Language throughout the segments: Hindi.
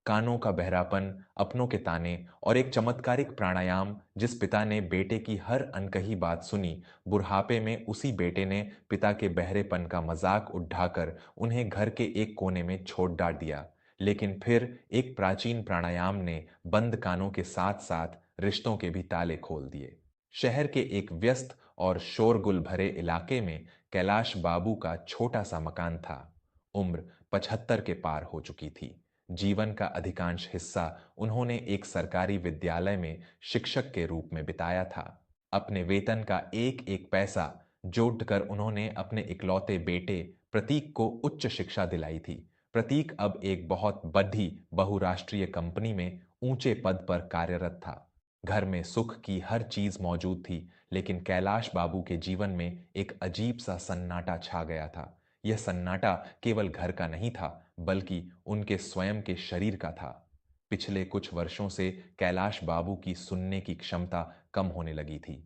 कानों का बहरापन, अपनों के ताने और एक चमत्कारिक प्राणायाम जिस पिता ने बेटे की हर अनकही बात सुनी, बुढ़ापे में उसी बेटे ने पिता के बहरेपन का मजाक उठाकर उन्हें घर के एक कोने में छोड़ डाल दिया। लेकिन फिर एक प्राचीन प्राणायाम ने बंद कानों के साथ साथ रिश्तों के भी ताले खोल दिए। शहर के एक व्यस्त और शोरगुल भरे इलाके में कैलाश बाबू का छोटा सा मकान था। उम्र 75 के पार हो चुकी थी। जीवन का अधिकांश हिस्सा उन्होंने एक सरकारी विद्यालय में शिक्षक के रूप में बिताया था। अपने वेतन का एक एक पैसा जोड़कर उन्होंने अपने इकलौते बेटे प्रतीक को उच्च शिक्षा दिलाई थी। प्रतीक अब एक बहुत बड़ी बहुराष्ट्रीय कंपनी में ऊंचे पद पर कार्यरत था। घर में सुख की हर चीज मौजूद थी, लेकिन कैलाश बाबू के जीवन में एक अजीब सा सन्नाटा छा गया था। यह सन्नाटा केवल घर का नहीं था, बल्कि उनके स्वयं के शरीर का था। पिछले कुछ वर्षों से कैलाश बाबू की सुनने की क्षमता कम होने लगी थी।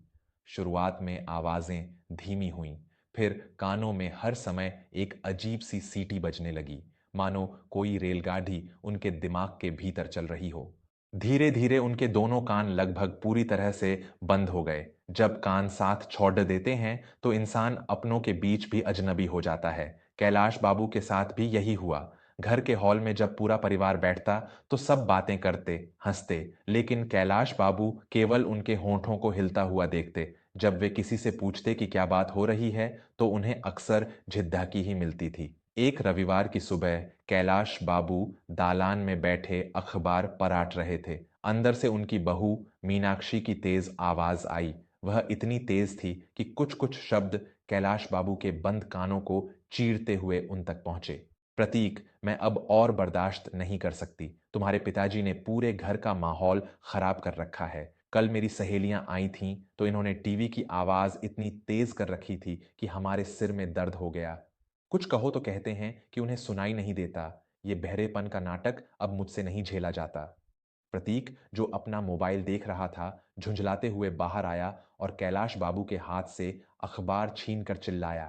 शुरुआत में आवाजें धीमी हुईं, फिर कानों में हर समय एक अजीब सी सीटी बजने लगी, मानो कोई रेलगाड़ी उनके दिमाग के भीतर चल रही हो। धीरे धीरे उनके दोनों कान लगभग पूरी तरह से बंद हो गए। जब कान साथ छोड़ देते हैं तो इंसान अपनों के बीच भी अजनबी हो जाता है। कैलाश बाबू के साथ भी यही हुआ। घर के हॉल में जब पूरा परिवार बैठता तो सब बातें करते, हंसते, लेकिन कैलाश बाबू केवल उनके होंठों को हिलता हुआ देखते। जब वे किसी से पूछते कि क्या बात हो रही है, तो उन्हें अक्सर झिद्दहकी ही मिलती थी। एक रविवार की सुबह कैलाश बाबू दालान में बैठे अखबार पराट रहे थे। अंदर से उनकी बहू मीनाक्षी की तेज आवाज आई। वह इतनी तेज थी कि कुछ कुछ शब्द कैलाश बाबू के बंद कानों को चीरते हुए उन तक पहुंचे। प्रतीक, मैं अब और बर्दाश्त नहीं कर सकती। तुम्हारे पिताजी ने पूरे घर का माहौल खराब कर रखा है। कल मेरी सहेलियां आई थीं तो इन्होंने टीवी की आवाज इतनी तेज कर रखी थी कि हमारे सिर में दर्द हो गया। कुछ कहो तो कहते हैं कि उन्हें सुनाई नहीं देता। ये बहरेपन का नाटक अब मुझसे नहीं झेला जाता। प्रतीक, जो अपना मोबाइल देख रहा था, झुंझलाते हुए बाहर आया और कैलाश बाबू के हाथ से अखबार छीन कर चिल्लाया,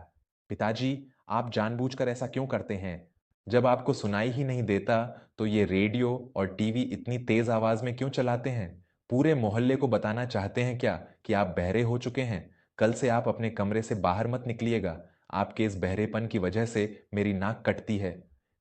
पिताजी, आप जानबूझकर ऐसा क्यों करते हैं? जब आपको सुनाई ही नहीं देता तो ये रेडियो और टीवी इतनी तेज आवाज में क्यों चलाते हैं? पूरे मोहल्ले को बताना चाहते हैं क्या कि आप बहरे हो चुके हैं? कल से आप अपने कमरे से बाहर मत निकलिएगा। आपके इस बहरेपन की वजह से मेरी नाक कटती है।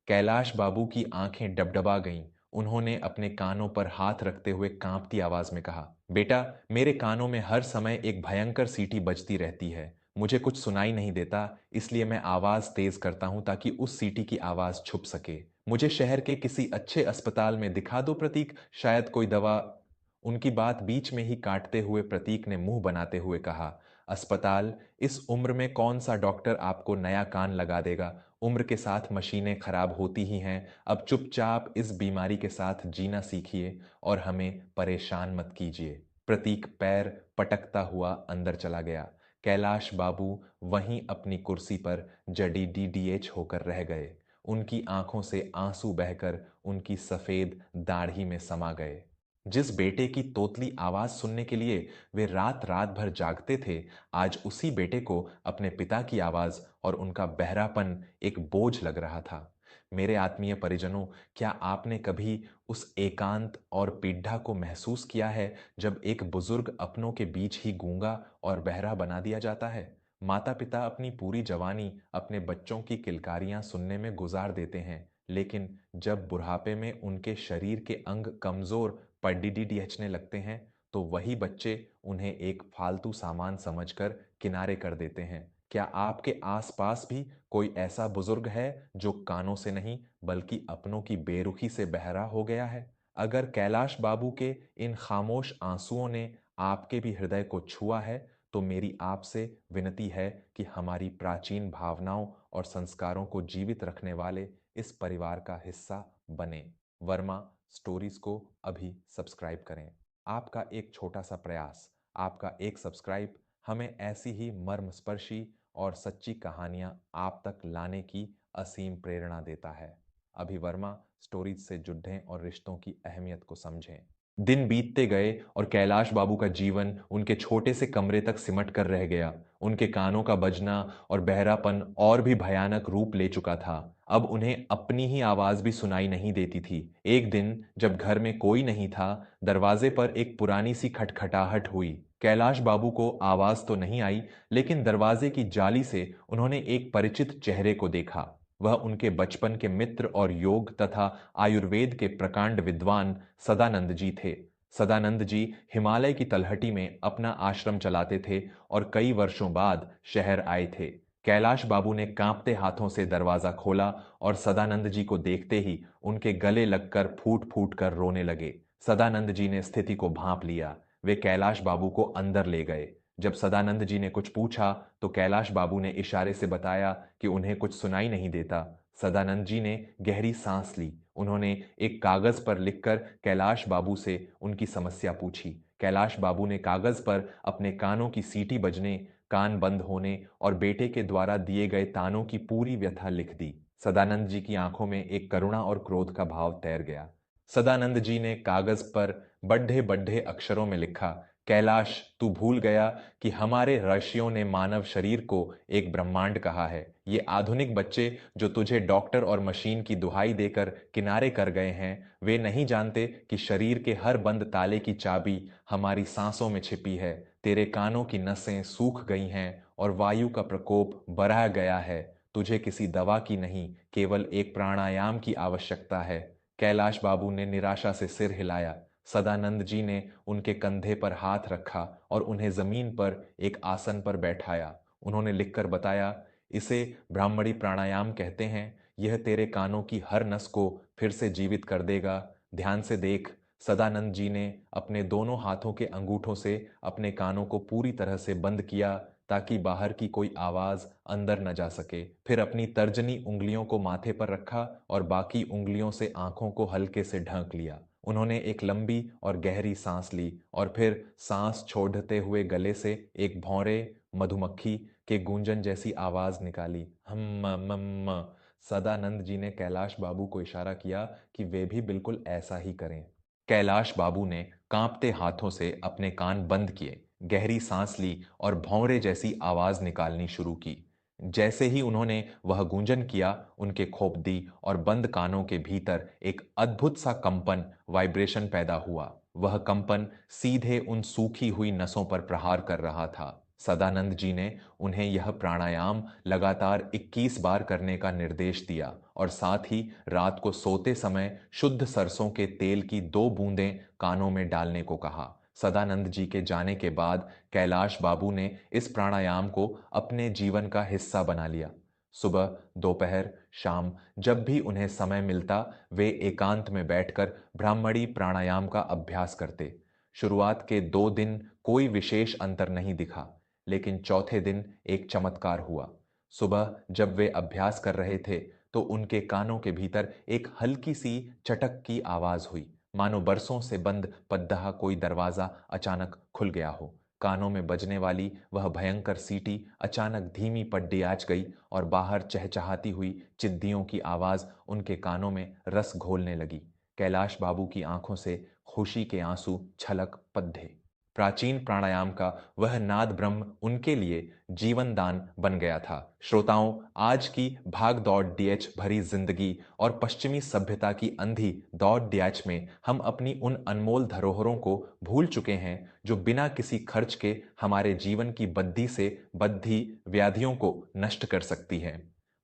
कैलाश बाबू की आंखें डबडबा गईं। उन्होंने अपने कानों पर हाथ रखते हुए कांपती आवाज में कहा, बेटा, मेरे कानों में हर समय एक भयंकर सीटी बजती रहती है। मुझे कुछ सुनाई नहीं देता, इसलिए मैं आवाज तेज करता हूं ताकि उस सीटी की आवाज छुप सके। मुझे शहर के किसी अच्छे अस्पताल में दिखा दो प्रतीक, शायद कोई दवा। उनकी बात बीच में ही काटते हुए प्रतीक ने मुंह बनाते हुए कहा, अस्पताल? इस उम्र में कौन सा डॉक्टर आपको नया कान लगा देगा? उम्र के साथ मशीनें खराब होती ही हैं। अब चुपचाप इस बीमारी के साथ जीना सीखिए और हमें परेशान मत कीजिए। प्रतीक पैर पटकता हुआ अंदर चला गया। कैलाश बाबू वहीं अपनी कुर्सी पर जड़ी डीडीएच होकर रह गए। उनकी आंखों से आंसू बहकर उनकी सफेद दाढ़ी में समा गए। जिस बेटे की तोतली आवाज सुनने के लिए वे रात रात भर जागते थे, आज उसी बेटे को अपने पिता की आवाज और उनका बहरापन एक बोझ लग रहा था। मेरे आत्मीय परिजनों, क्या आपने कभी उस एकांत और पीड़ा को महसूस किया है जब एक बुजुर्ग अपनों के बीच ही गूंगा और बहरा बना दिया जाता है? माता पिता अपनी पूरी जवानी अपने बच्चों की किलकारियां सुनने में गुजार देते हैं, लेकिन जब बुढ़ापे में उनके शरीर के अंग कमजोर पड़ने लगते हैं, तो वही बच्चे उन्हें एक फालतू सामान समझकर किनारे कर देते हैं। क्या आपके आसपास भी कोई ऐसा बुजुर्ग है जो कानों से नहीं बल्कि अपनों की बेरुखी से बहरा हो गया है? अगर कैलाश बाबू के इन खामोश आंसुओं ने आपके भी हृदय को छुआ है, तो मेरी आपसे विनती है कि हमारी प्राचीन भावनाओं और संस्कारों को जीवित रखने वाले इस परिवार का हिस्सा बने। वर्मा स्टोरीज को अभी सब्सक्राइब करें। आपका एक छोटा सा प्रयास, आपका एक सब्सक्राइब हमें ऐसी ही मर्मस्पर्शी और सच्ची कहानियां आप तक लाने की असीम प्रेरणा देता है। अभी वर्मा स्टोरीज से जुड़ें और रिश्तों की अहमियत को समझें। दिन बीतते गए और कैलाश बाबू का जीवन उनके छोटे से कमरे तक सिमट कर रह गया। उनके कानों का बजना और बहरापन और भी भयानक रूप ले चुका था। अब उन्हें अपनी ही आवाज भी सुनाई नहीं देती थी। एक दिन जब घर में कोई नहीं था, दरवाजे पर एक पुरानी सी खटखटाहट हुई। कैलाश बाबू को आवाज तो नहीं आई, लेकिन दरवाजे की जाली से उन्होंने एक परिचित चेहरे को देखा। वह उनके बचपन के मित्र और योग तथा आयुर्वेद के प्रकांड विद्वान सदानंद जी थे। सदानंद जी हिमालय की तलहटी में अपना आश्रम चलाते थे और कई वर्षों बाद शहर आए थे। कैलाश बाबू ने कांपते हाथों से दरवाजा खोला और सदानंद जी को देखते ही उनके गले लगकर फूट फूट कर रोने लगे। सदानंद जी ने स्थिति को भांप लिया। वे कैलाश बाबू को अंदर ले गए। जब सदानंद जी ने कुछ पूछा तो कैलाश बाबू ने इशारे से बताया कि उन्हें कुछ सुनाई नहीं देता। सदानंद जी ने गहरी सांस ली। उन्होंने एक कागज पर लिखकर कैलाश बाबू से उनकी समस्या पूछी। कैलाश बाबू ने कागज पर अपने कानों की सीटी बजने, कान बंद होने और बेटे के द्वारा दिए गए तानों की पूरी व्यथा लिख दी। सदानंद जी की आंखों में एक करुणा और क्रोध का भाव तैर गया। सदानंद जी ने कागज पर बड्ढे बड्ढे अक्षरों में लिखा, कैलाश, तू भूल गया कि हमारे ऋषियों ने मानव शरीर को एक ब्रह्मांड कहा है। ये आधुनिक बच्चे जो तुझे डॉक्टर और मशीन की दुहाई देकर किनारे कर गए हैं, वे नहीं जानते कि शरीर के हर बंद ताले की चाबी हमारी सांसों में छिपी है। तेरे कानों की नसें सूख गई हैं और वायु का प्रकोप बढ़ा गया है। तुझे किसी दवा की नहीं, केवल एक प्राणायाम की आवश्यकता है। कैलाश बाबू ने निराशा से सिर हिलाया। सदानंद जी ने उनके कंधे पर हाथ रखा और उन्हें जमीन पर एक आसन पर बैठाया। उन्होंने लिखकर बताया, इसे ब्राह्मणी प्राणायाम कहते हैं। यह तेरे कानों की हर नस को फिर से जीवित कर देगा। ध्यान से देख। सदानंद जी ने अपने दोनों हाथों के अंगूठों से अपने कानों को पूरी तरह से बंद किया ताकि बाहर की कोई आवाज अंदर न जा सके। फिर अपनी तर्जनी उंगलियों को माथे पर रखा और बाकी उंगलियों से आंखों को हल्के से ढक लिया। उन्होंने एक लंबी और गहरी सांस ली और फिर सांस छोड़ते हुए गले से एक भौरे मधुमक्खी के गूंजन जैसी आवाज निकाली, हम। सदानंद जी ने कैलाश बाबू को इशारा किया कि वे भी बिल्कुल ऐसा ही करें। कैलाश बाबू ने कांपते हाथों से अपने कान बंद किए, गहरी सांस ली और भौंरे जैसी आवाज निकालनी शुरू की। जैसे ही उन्होंने वह गूंजन किया, उनके खोपड़ी और बंद कानों के भीतर एक अद्भुत सा कंपन, वाइब्रेशन पैदा हुआ। वह कंपन सीधे उन सूखी हुई नसों पर प्रहार कर रहा था। सदानंद जी ने उन्हें यह प्राणायाम लगातार 21 बार करने का निर्देश दिया और साथ ही रात को सोते समय शुद्ध सरसों के तेल की 2 बूंदें कानों में डालने को कहा। सदानंद जी के जाने के बाद कैलाश बाबू ने इस प्राणायाम को अपने जीवन का हिस्सा बना लिया। सुबह, दोपहर, शाम जब भी उन्हें समय मिलता, वे एकांत में बैठकर ब्राह्मणी प्राणायाम का अभ्यास करते। शुरुआत के 2 दिन कोई विशेष अंतर नहीं दिखा, लेकिन चौथे दिन एक चमत्कार हुआ। सुबह जब वे अभ्यास कर रहे थे, तो उनके कानों के भीतर एक हल्की सी चटक की आवाज हुई, मानो बरसों से बंद पद्दहा कोई दरवाजा अचानक खुल गया हो। कानों में बजने वाली वह भयंकर सीटी अचानक धीमी पड्डी आच गई और बाहर चहचहाती हुई चिद्दियों की आवाज उनके कानों में रस घोलने लगी। कैलाश बाबू की आंखों से खुशी के आंसू छलक पद्धे। प्राचीन प्राणायाम का वह नाद ब्रह्म उनके लिए जीवन दान बन गया था। श्रोताओं, आज की भाग दौड़ डीएच भरी जिंदगी और पश्चिमी सभ्यता की अंधी दौड़ डीएच में हम अपनी उन अनमोल धरोहरों को भूल चुके हैं जो बिना किसी खर्च के हमारे जीवन की बद्धी से बद्धी व्याधियों को नष्ट कर सकती है।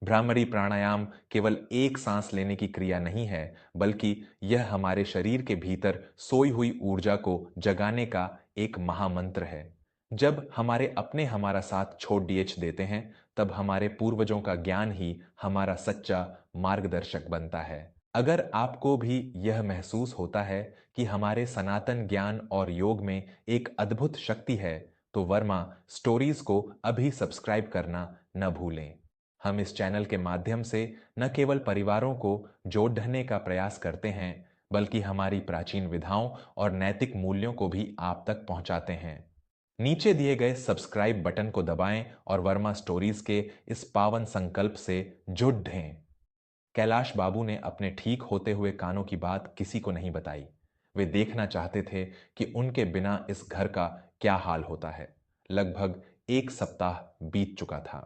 भ्रामरी प्राणायाम केवल एक सांस लेने की क्रिया नहीं है, बल्कि यह हमारे शरीर के भीतर सोई हुई ऊर्जा को जगाने का एक महामंत्र है। जब हमारे अपने हमारा साथ छोड़ डीएच देते हैं, तब हमारे पूर्वजों का ज्ञान ही हमारा सच्चा मार्गदर्शक बनता है। अगर आपको भी यह महसूस होता है कि हमारे सनातन ज्ञान और योग में एक अद्भुत शक्ति है, तो वर्मा स्टोरीज को अभी सब्सक्राइब करना न भूलें। हम इस चैनल के माध्यम से न केवल परिवारों को जोड़ ढाने का प्रयास करते हैं, बल्कि हमारी प्राचीन विधाओं और नैतिक मूल्यों को भी आप तक पहुंचाते हैं। नीचे दिए गए सब्सक्राइब बटन को दबाएं और वर्मा स्टोरीज के इस पावन संकल्प से जुड़ ढें। कैलाश बाबू ने अपने ठीक होते हुए कानों की बात किसी को नहीं बताई। वे देखना चाहते थे कि उनके बिना इस घर का क्या हाल होता है। लगभग 1 सप्ताह बीत चुका था।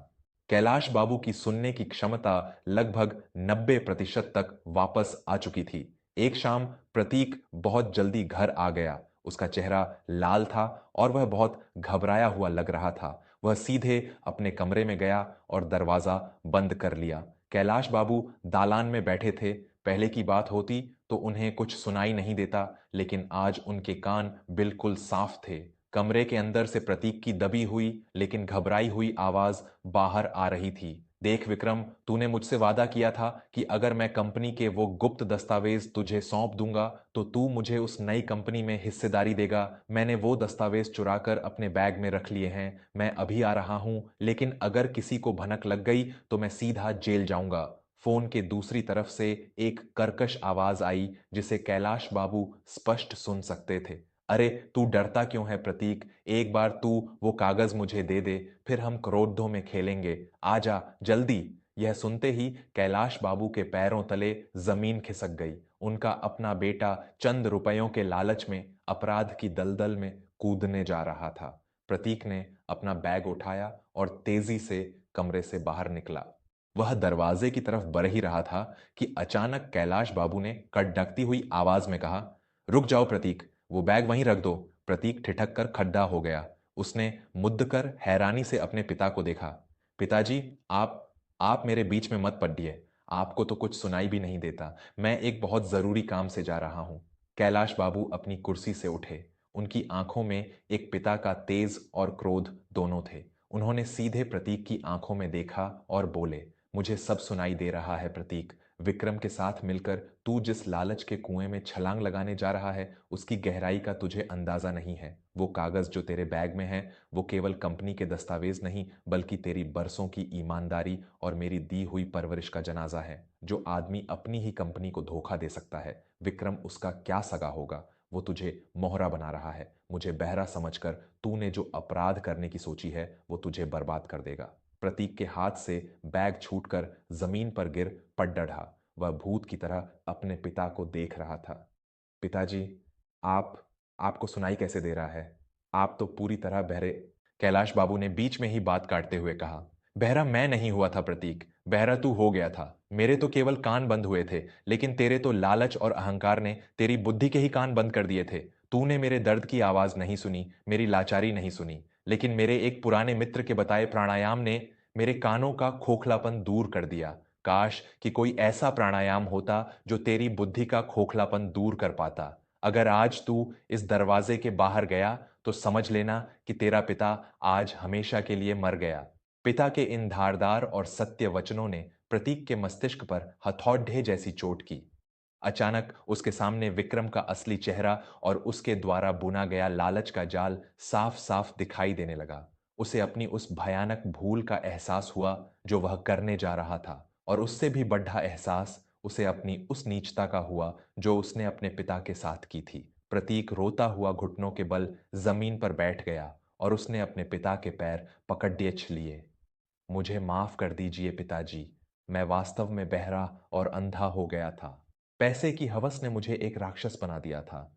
कैलाश बाबू की सुनने की क्षमता लगभग 90% तक वापस आ चुकी थी। एक शाम प्रतीक बहुत जल्दी घर आ गया। उसका चेहरा लाल था और वह बहुत घबराया हुआ लग रहा था। वह सीधे अपने कमरे में गया और दरवाजा बंद कर लिया। कैलाश बाबू दालान में बैठे थे। पहले की बात होती तो उन्हें कुछ सुनाई नहीं देता, लेकिन आज उनके कान बिल्कुल साफ थे। कमरे के अंदर से प्रतीक की दबी हुई लेकिन घबराई हुई आवाज बाहर आ रही थी। देख विक्रम, तूने मुझसे वादा किया था कि अगर मैं कंपनी के वो गुप्त दस्तावेज तुझे सौंप दूंगा तो तू मुझे उस नई कंपनी में हिस्सेदारी देगा। मैंने वो दस्तावेज चुराकर अपने बैग में रख लिए हैं। मैं अभी आ रहा हूं, लेकिन अगर किसी को भनक लग गई तो मैं सीधा जेल जाऊंगा। फोन के दूसरी तरफ से एक कर्कश आवाज आई जिसे कैलाश बाबू स्पष्ट सुन सकते थे। अरे तू डरता क्यों है प्रतीक? एक बार तू वो कागज मुझे दे दे, फिर हम क्रोधों में खेलेंगे। आजा जल्दी। यह सुनते ही कैलाश बाबू के पैरों तले जमीन खिसक गई। उनका अपना बेटा चंद रुपयों के लालच में अपराध की दलदल में कूदने जा रहा था। प्रतीक ने अपना बैग उठाया और तेजी से कमरे से बाहर निकला। वह दरवाजे की तरफ बढ़ ही रहा था कि अचानक कैलाश बाबू ने कड़डकती हुई आवाज में कहा, रुक जाओ प्रतीक, वो बैग वहीं रख दो। प्रतीक ठिठक कर खड्डा हो गया। उसने मुद्द कर हैरानी से अपने पिता को देखा। पिताजी, आप मेरे बीच में मत पड़िए। आपको तो कुछ सुनाई भी नहीं देता। मैं एक बहुत जरूरी काम से जा रहा हूं। कैलाश बाबू अपनी कुर्सी से उठे। उनकी आंखों में एक पिता का तेज और क्रोध दोनों थे। उन्होंने सीधे प्रतीक की आंखों में देखा और बोले, मुझे सब सुनाई दे रहा है प्रतीक। विक्रम के साथ मिलकर तू जिस लालच के कुएं में छलांग लगाने जा रहा है, उसकी गहराई का तुझे अंदाजा नहीं है। वो कागज जो तेरे बैग में है, वो केवल कंपनी के दस्तावेज नहीं, बल्कि तेरी बरसों की ईमानदारी और मेरी दी हुई परवरिश का जनाजा है। जो आदमी अपनी ही कंपनी को धोखा दे सकता है, विक्रम उसका क्या सगा होगा? वो तुझे मोहरा बना रहा है। मुझे बहरा समझकर तूने जो अपराध करने की सोची है, वो तुझे बर्बाद कर देगा। प्रतीक के हाथ से बैग छूटकर जमीन पर गिर पड़ डढ़ा। वह भूत की तरह अपने पिता को देख रहा था। पिताजी, आप आपको सुनाई कैसे दे रहा है? आप तो पूरी तरह बहरे। कैलाश बाबू ने बीच में ही बात काटते हुए कहा, बहरा मैं नहीं हुआ था प्रतीक, बहरा तू हो गया था। मेरे तो केवल कान बंद हुए थे, लेकिन तेरे तो लालच और अहंकार ने तेरी बुद्धि के ही कान बंद कर दिए थे। तूने मेरे दर्द की आवाज नहीं सुनी, मेरी लाचारी नहीं सुनी, लेकिन मेरे एक पुराने मित्र के बताए प्राणायाम ने मेरे कानों का खोखलापन दूर कर दिया। काश कि कोई ऐसा प्राणायाम होता जो तेरी बुद्धि का खोखलापन दूर कर पाता। अगर आज तू इस दरवाजे के बाहर गया तो समझ लेना कि तेरा पिता आज हमेशा के लिए मर गया। पिता के इन धारदार और सत्य वचनों ने प्रतीक के मस्तिष्क पर हथौड़े जैसी चोट की। अचानक उसके सामने विक्रम का असली चेहरा और उसके द्वारा बुना गया लालच का जाल साफ साफ दिखाई देने लगा। उसे अपनी उस भयानक भूल का एहसास हुआ जो वह करने जा रहा था, और उससे भी बड़ा एहसास उसे अपनी उस नीचता का हुआ जो उसने अपने पिता के साथ की थी। प्रतीक रोता हुआ घुटनों के बल जमीन पर बैठ गया और उसने अपने पिता के पैर पकड़िए लिए। मुझे माफ कर दीजिए पिताजी, मैं वास्तव में बहरा और अंधा हो गया था। पैसे की हवस ने मुझे एक राक्षस बना दिया था।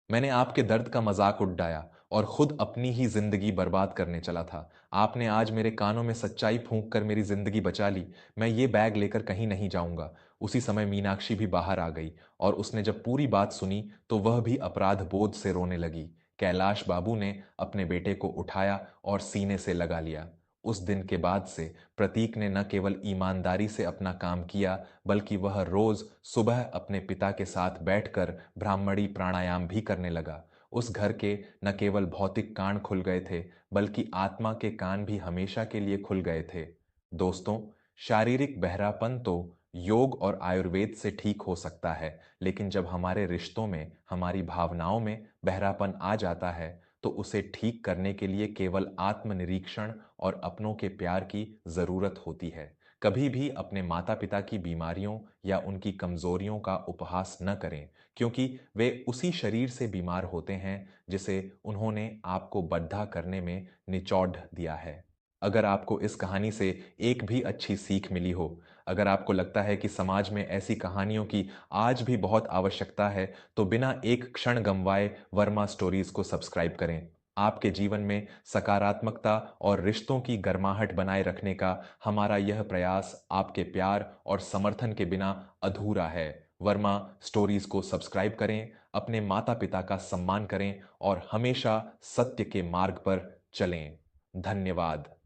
मैंने आपके दर्द का मजाक उड़ाया और खुद अपनी ही जिंदगी बर्बाद करने चला था। आपने आज मेरे कानों में सच्चाई फूंक कर मेरी जिंदगी बचा ली। मैं ये बैग लेकर कहीं नहीं जाऊंगा। उसी समय मीनाक्षी भी बाहर आ गई और उसने जब पूरी बात सुनी तो वह भी अपराध बोध से रोने लगी। कैलाश बाबू ने अपने बेटे को उठाया और सीने से लगा लिया। उस दिन के बाद से प्रतीक ने न केवल ईमानदारी से अपना काम किया, बल्कि वह रोज सुबह अपने पिता के साथ बैठकर ब्राह्मणी प्राणायाम भी करने लगा। उस घर के न केवल भौतिक कान खुल गए थे, बल्कि आत्मा के कान भी हमेशा के लिए खुल गए थे। दोस्तों, शारीरिक बहरापन तो योग और आयुर्वेद से ठीक हो सकता है, लेकिन जब हमारे रिश्तों में, हमारी भावनाओं में बहरापन आ जाता है, तो उसे ठीक करने के लिए केवल आत्मनिरीक्षण और अपनों के प्यार की जरूरत होती है। कभी भी अपने माता पिता की बीमारियों या उनकी कमजोरियों का उपहास न करें, क्योंकि वे उसी शरीर से बीमार होते हैं जिसे उन्होंने आपको बद्धा करने में निचौड़ दिया है। अगर आपको इस कहानी से एक भी अच्छी सीख मिली हो, अगर आपको लगता है कि समाज में ऐसी कहानियों की आज भी बहुत आवश्यकता है, तो बिना एक क्षण गंवाए वर्मा स्टोरीज को सब्सक्राइब करें। आपके जीवन में सकारात्मकता और रिश्तों की गर्माहट बनाए रखने का हमारा यह प्रयास आपके प्यार और समर्थन के बिना अधूरा है। वर्मा स्टोरीज को सब्सक्राइब करें, अपने माता पिता का सम्मान करें और हमेशा सत्य के मार्ग पर चलें। धन्यवाद।